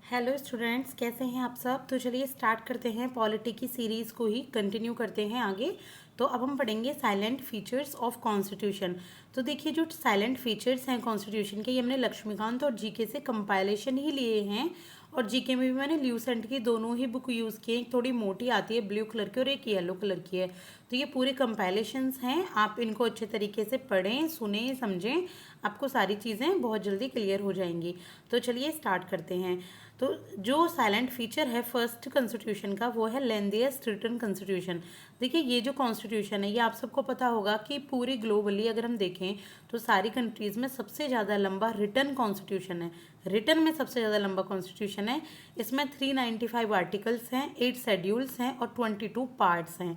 Hello students, कैसे हैं आप सब। तो चलिए स्टार्ट करते हैं पॉलिटी की सीरीज़ को ही कंटिन्यू करते हैं आगे। तो अब हम पढ़ेंगे साइलेंट फीचर्स ऑफ कॉन्स्टिट्यूशन। तो देखिए, जो साइलेंट फीचर्स हैं कॉन्स्टिट्यूशन के, ये हमने लक्ष्मीकांत और जीके से कंपाइलेशन ही लिए हैं। और जीके में भी मैंने ल्यूसेंट की दोनों ही बुक यूज़ की हैं। एक थोड़ी मोटी आती है ब्लू कलर की और एक येलो कलर की है। तो ये पूरे कंपाइलेशंस हैं, आप इनको अच्छे तरीके से पढ़ें, सुने, समझें। आपको सारी चीज़ें बहुत जल्दी क्लियर हो जाएंगी। तो चलिए स्टार्ट करते हैं। तो जो साइलेंट फीचर है फर्स्ट कॉन्स्टिट्यूशन का, वो है लेंदियस्ट रिटन कॉन्स्टिट्यूशन। देखिए, ये जो कॉन्स्टिट्यूशन है, ये आप सबको पता होगा कि पूरी ग्लोबली अगर हम देखें तो सारी कंट्रीज़ में सबसे ज़्यादा लंबा रिटन कॉन्स्टिट्यूशन है। रिटन में सबसे ज़्यादा लंबा कॉन्स्टिट्यूशन है। इसमें 395 आर्टिकल्स हैं, 8 शेड्यूल्स हैं और 22 पार्ट्स हैं।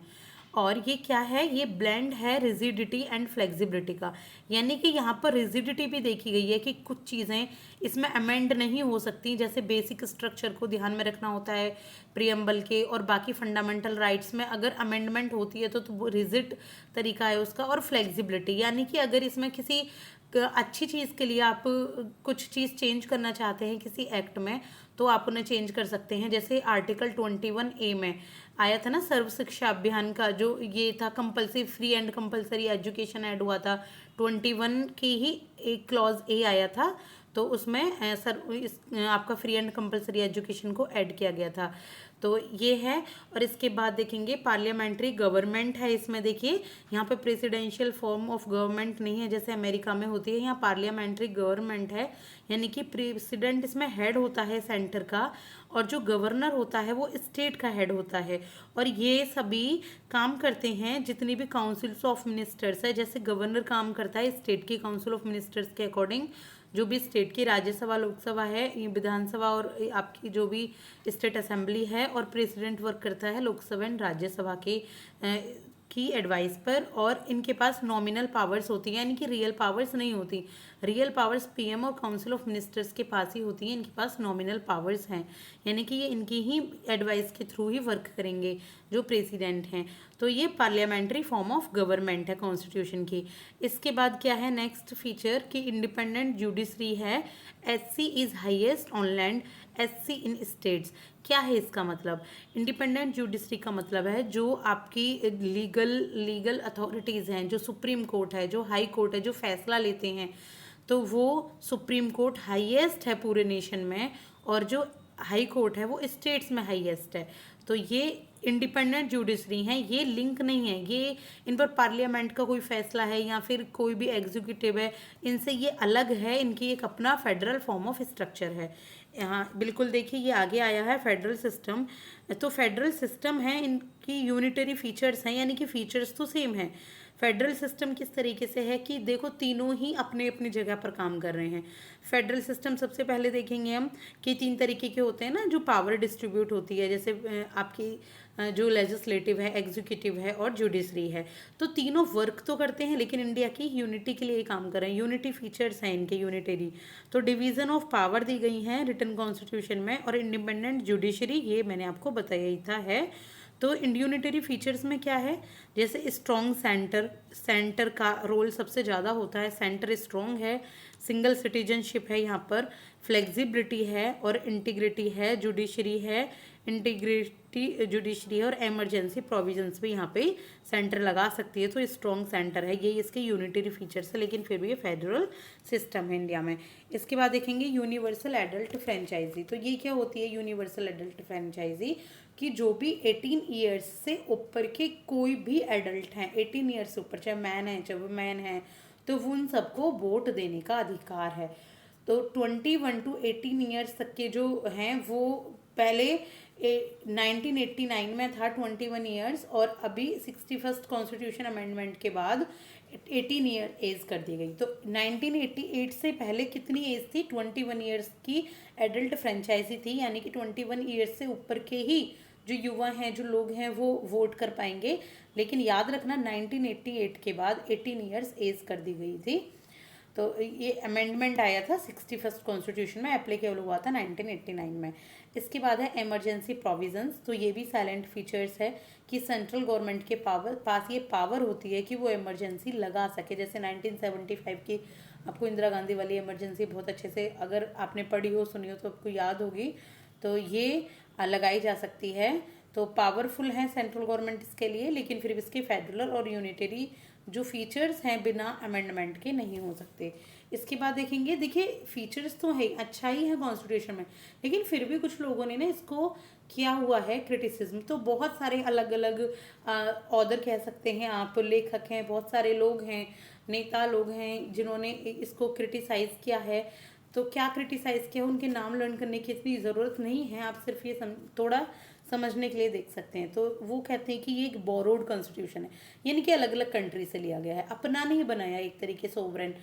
और ये क्या है, ये ब्लेंड है रिजिडिटी एंड फ्लेक्सिबिलिटी का। यानी कि यहाँ पर रिजिडिटी भी देखी गई है कि कुछ चीज़ें इसमें अमेंड नहीं हो सकती, जैसे बेसिक स्ट्रक्चर को ध्यान में रखना होता है प्रियम्बल के, और बाकी फंडामेंटल राइट्स में अगर अमेंडमेंट होती है तो वो रिजिड तरीका है उसका। और फ्लेक्सिबिलिटी यानी कि अगर इसमें किसी अच्छी चीज़ के लिए आप कुछ चीज़ चेंज करना चाहते हैं किसी एक्ट में, तो आप उन्हें चेंज कर सकते हैं। जैसे आर्टिकल 21A में आया था ना सर्व शिक्षा अभियान का, जो ये था compulsory free and compulsory education add हुआ था। 21 की ही एक क्लॉज ए आया था, तो उसमें आपका फ्री एंड कंपल्सरी एजुकेशन को ऐड किया गया था। तो ये है। और इसके बाद देखेंगे पार्लियामेंट्री गवर्नमेंट है। इसमें देखिए, यहाँ पे प्रेसिडेंशियल फॉर्म ऑफ गवर्नमेंट नहीं है जैसे अमेरिका में होती है, यहाँ पार्लियामेंट्री गवर्नमेंट है। यानी कि प्रेसिडेंट इसमें हेड होता है सेंटर का, और जो गवर्नर होता है वो स्टेट का हेड होता है। और ये सभी काम करते हैं, जितनी भी काउंसिल्स ऑफ मिनिस्टर्स है, जैसे गवर्नर काम करता है स्टेट की काउंसिल ऑफ मिनिस्टर्स के अकॉर्डिंग। जो भी स्टेट की राज्यसभा, लोकसभा है, ये विधानसभा और आपकी जो भी स्टेट असेंबली है, और प्रेसिडेंट वर्क करता है लोकसभा एंड राज्यसभा की एडवाइस पर। और इनके पास नॉमिनल पावर्स होती हैं, यानी कि रियल पावर्स नहीं होती। रियल पावर्स पीएम और काउंसिल ऑफ मिनिस्टर्स के पास ही होती हैं, इनके पास नॉमिनल पावर्स हैं। यानी कि ये इनकी ही एडवाइस के थ्रू ही वर्क करेंगे जो प्रेसिडेंट हैं। तो ये पार्लियामेंट्री फॉर्म ऑफ गवर्नमेंट है कॉन्स्टिट्यूशन की। इसके बाद क्या है नेक्स्ट फीचर, कि इंडिपेंडेंट जुडिशरी है। SC is highest on land, SC in states. क्या है इसका मतलब? इंडिपेंडेंट जुडिशरी का मतलब है जो आपकी लीगल अथॉरिटीज़ हैं, जो सुप्रीम कोर्ट है, जो हाई कोर्ट है, जो फैसला लेते हैं, तो वो सुप्रीम कोर्ट हाईएस्ट है पूरे नेशन में, और जो हाई कोर्ट है वो स्टेट्स में हाईएस्ट है। तो ये इंडिपेंडेंट जुडिशरी हैं, ये लिंक नहीं है, ये इन पर पार्लियामेंट का कोई फैसला है या फिर कोई भी एग्जीक्यूटिव है, इनसे ये अलग है। इनकी एक अपना फेडरल फॉर्म ऑफ स्ट्रक्चर है। यहाँ बिल्कुल देखिए, ये आगे आया है फेडरल सिस्टम। तो फेडरल सिस्टम है, इनकी यूनिटरी फीचर्स हैं, यानी कि फीचर्स तो सेम है। फेडरल सिस्टम किस तरीके से है कि देखो, तीनों ही अपने अपनी जगह पर काम कर रहे हैं। फेडरल सिस्टम सबसे पहले देखेंगे हम कि 3 तरीके के होते हैं ना, जो पावर डिस्ट्रीब्यूट होती है, जैसे आपकी जो लेजिस्लेटिव है, एग्जीक्यूटिव है और जुडिशरी है। तो तीनों वर्क तो करते हैं, लेकिन इंडिया की यूनिटी के लिए काम कर रहे हैं। यूनिटी फीचर्स हैं इनके, यूनिटरी। तो डिवीजन ऑफ पावर दी गई हैं रिटन कॉन्स्टिट्यूशन में, और इंडिपेंडेंट जुडिशरी, ये मैंने आपको बताया ही था है। तो यूनिटरी फीचर्स में क्या है, जैसे स्ट्रॉन्ग सेंटर का रोल सबसे ज़्यादा होता है, सेंटर स्ट्रॉन्ग है। सिंगल सिटीजनशिप है यहाँ पर, फ्लेक्सिबिलिटी है और इंटीग्रिटी है, जुडिशरी है, इंटीग्रिटी जुडिशरी है, और एमरजेंसी प्रोविजंस भी यहाँ पे सेंटर लगा सकती है। तो स्ट्रॉन्ग सेंटर है, ये इसके यूनिटरी फीचर्स है, लेकिन फिर भी ये फेडरल सिस्टम है इंडिया में। इसके बाद देखेंगे यूनिवर्सल एडल्ट फ्रेंचाइजी। तो ये क्या होती है यूनिवर्सल एडल्ट फ्रेंचाइजी, कि जो भी 18 ईयर्स से ऊपर के कोई भी एडल्ट हैं, 18 ईयर्स से ऊपर, चाहे मैन है चाहे वुमेन है, तो वो उन सबको वोट देने का अधिकार है। तो 21 टू 18 ईयर्स तक के जो हैं वो पहले 1989 में था 21 ईयर्स, और अभी 61st कॉन्स्टिट्यूशन अमेंडमेंट के बाद 18 ईयर एज कर दी गई। तो 1988 से पहले कितनी एज थी? 21 ईयर्स की एडल्ट फ्रेंचाइजी थी, यानी कि 21 ईयर्स से ऊपर के ही जो युवा हैं, जो लोग हैं, वो वोट कर पाएंगे। लेकिन याद रखना, 1988 के बाद 18 ईयर्स एज कर दी गई थी। तो ये अमेंडमेंट आया था 61st कॉन्स्टिट्यूशन में, एप्लीकेबल हुआ था 1989 में। इसके बाद है इमरजेंसी प्रोविजंस। तो ये भी साइलेंट फीचर्स है कि सेंट्रल गवर्नमेंट के पास ये पावर होती है कि वो इमरजेंसी लगा सके। जैसे 1975 की आपको इंदिरा गांधी वाली इमरजेंसी बहुत अच्छे से अगर आपने पढ़ी हो सुनी हो तो आपको याद होगी। तो ये लगाई जा सकती है। तो पावरफुल है सेंट्रल गवर्नमेंट इसके लिए, लेकिन फिर भी इसके फेडरल और यूनिटरी जो फीचर्स हैं बिना अमेंडमेंट के नहीं हो सकते। इसके बाद देखेंगे, देखिए फीचर्स तो है अच्छा ही है कॉन्स्टिट्यूशन में, लेकिन फिर भी कुछ लोगों ने ना इसको किया हुआ है क्रिटिसिज्म। तो बहुत सारे अलग अलग ऑदर कह सकते हैं आप, लेखक हैं, बहुत सारे लोग हैं, नेता लोग हैं जिन्होंने इसको क्रिटिसाइज़ किया है। तो क्या क्रिटिसाइज़ किया, उनके नाम लर्न करने की इतनी ज़रूरत नहीं है, आप सिर्फ ये थोड़ा समझने के लिए देख सकते हैं। तो वो कहते हैं कि ये एक बोरोड कॉन्स्टिट्यूशन है, यानी कि अलग अलग कंट्री से लिया गया है, अपना नहीं बनाया एक तरीके से सोवरेन।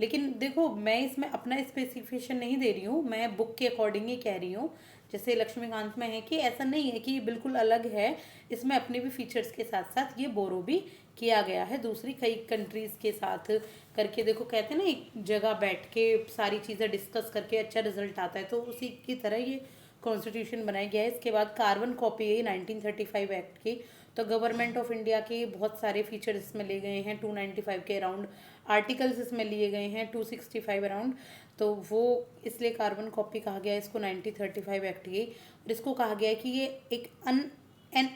लेकिन देखो मैं इसमें अपना स्पेसिफिकेशन नहीं दे रही हूँ, मैं बुक के अकॉर्डिंग ही कह रही हूँ। जैसे लक्ष्मीकांत में है कि ऐसा नहीं है कि ये बिल्कुल अलग है, इसमें अपने भी फीचर्स के साथ साथ ये बोरो भी किया गया है दूसरी कई कंट्रीज़ के साथ करके। देखो कहते हैं ना एक जगह बैठ के सारी चीज़ें डिस्कस करके अच्छा रिजल्ट आता है, तो उसी की तरह ये कॉन्स्टिट्यूशन बनाया गया है। इसके बाद कार्बन कॉपी है 1935 एक्ट की। तो गवर्नमेंट ऑफ इंडिया के बहुत सारे फीचर्स इसमें ले गए हैं, 295 के अराउंड आर्टिकल्स इसमें लिए गए हैं, 265 अराउंड। तो वो इसलिए कार्बन कॉपी कहा गया है इसको 1935 एक्ट की। और इसको कहा गया है कि ये एक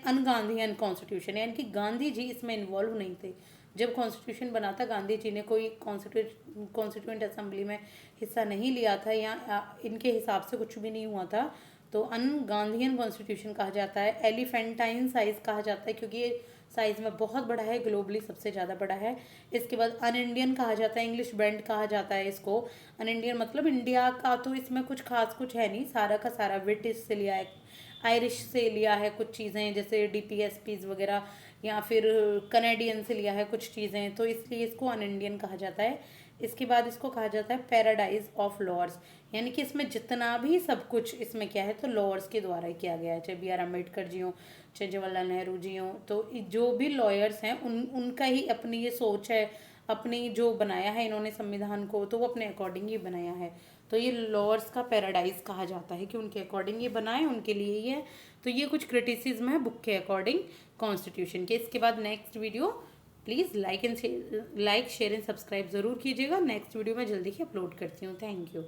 अनगांधीयन कॉन्स्टिट्यूशन है, यानी कि गांधी जी इसमें इन्वॉल्व नहीं थे। जब कॉन्स्टिट्यूशन बना था गांधी जी ने कोई कॉन्स्टिट्यूंट असेंबली में हिस्सा नहीं लिया था, या इनके हिसाब से कुछ भी नहीं हुआ था। तो अनगांधीयन कॉन्स्टिट्यूशन कहा जाता है। एलिफेंटाइन साइज कहा जाता है क्योंकि ये साइज में बहुत बड़ा है, ग्लोबली सबसे ज़्यादा बड़ा है। इसके बाद अन इंडियन कहा जाता है, इंग्लिश बैंड कहा जाता है इसको। अन इंडियन मतलब इंडिया का तो इसमें कुछ खास कुछ है नहीं, सारा का सारा ब्रिटिश से लिया है, आयरिश से लिया है कुछ चीज़ें जैसे DPSPs वगैरह, या फिर कनेडियन से लिया है कुछ चीज़ें, तो इसलिए इसको अन इंडियन कहा जाता है। इसके बाद इसको कहा जाता है पैराडाइज ऑफ लॉर्ड्स, यानी कि इसमें जितना भी सब कुछ इसमें क्या है तो लॉर्ड्स के द्वारा ही किया गया है, चाहे BR अम्बेडकर जी हों, चाहे जवाहरलाल नेहरू जी हों। तो जो भी लॉयर्स हैं उनका ही अपनी ये सोच है, अपनी जो बनाया है इन्होंने संविधान को, तो वो अपने अकॉर्डिंग ही बनाया है। तो ये लॉर्ड्स का पैराडाइज कहा जाता है कि उनके अकॉर्डिंग ये बनाए, उनके लिए ही है। तो ये कुछ क्रिटिसिज्म है बुक के अकॉर्डिंग कॉन्स्टिट्यूशन के। इसके बाद next video please like share and subscribe ज़रूर कीजिएगा। नेक्स्ट वीडियो मैं जल्दी ही अपलोड करती हूँ। Thank you.